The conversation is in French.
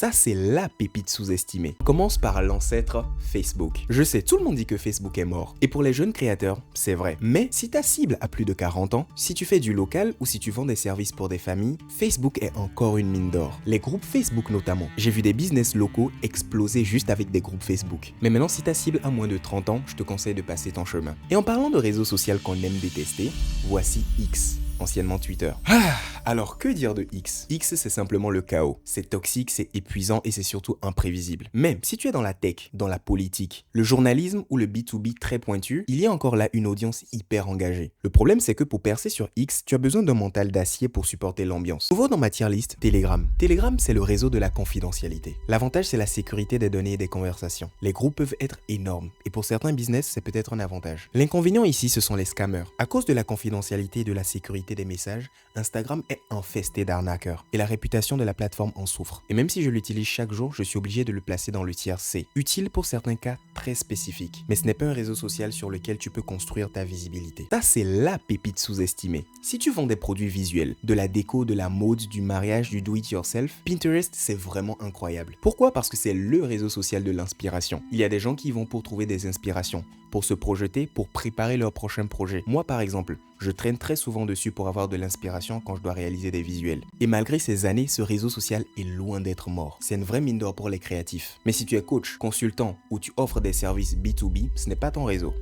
Ça, c'est la pépite sous-estimée. On commence par l'ancêtre Facebook. Je sais, tout le monde dit que Facebook est mort. Et pour les jeunes créateurs, c'est vrai. Mais si ta cible a plus de 40 ans, si tu fais du local ou si tu vends des services pour des familles, Facebook est encore une mine d'or. Les groupes Facebook notamment. J'ai vu des business locaux exploser juste avec des groupes Facebook. Mais maintenant, si ta cible a moins de 30 ans, je te conseille de passer ton chemin. Et en parlant de réseau social qu'on aime détester, voici X. Anciennement Twitter. Alors que dire de X? X, c'est simplement le chaos. C'est toxique, c'est épuisant et c'est surtout imprévisible. Même si tu es dans la tech, dans la politique, le journalisme ou le B2B très pointu, il y a encore là une audience hyper engagée. Le problème, c'est que pour percer sur X, tu as besoin d'un mental d'acier pour supporter l'ambiance. Nouveau dans ma tier list, Telegram. Telegram, c'est le réseau de la confidentialité. L'avantage, c'est la sécurité des données et des conversations. Les groupes peuvent être énormes et pour certains business, c'est peut-être un avantage. L'inconvénient ici, ce sont les scammers. À cause de la confidentialité et de la sécurité des messages, Instagram est infesté d'arnaqueurs et la réputation de la plateforme en souffre. Et même si je l'utilise chaque jour, je suis obligé de le placer dans le tiers C, utile pour certains cas très spécifiques. Mais ce n'est pas un réseau social sur lequel tu peux construire ta visibilité. Ça, c'est la pépite sous-estimée. Si tu vends des produits visuels, de la déco, de la mode, du mariage, du do-it-yourself, Pinterest, c'est vraiment incroyable. Pourquoi? Parce que c'est le réseau social de l'inspiration. Il y a des gens qui y vont pour trouver des inspirations, pour se projeter, pour préparer leur prochain projet. Moi, par exemple, je traîne très souvent dessus pour avoir de l'inspiration quand je dois réaliser des visuels. Et malgré ces années, ce réseau social est loin d'être mort. C'est une vraie mine d'or pour les créatifs. Mais si tu es coach, consultant ou tu offres des services B2B, ce n'est pas ton réseau.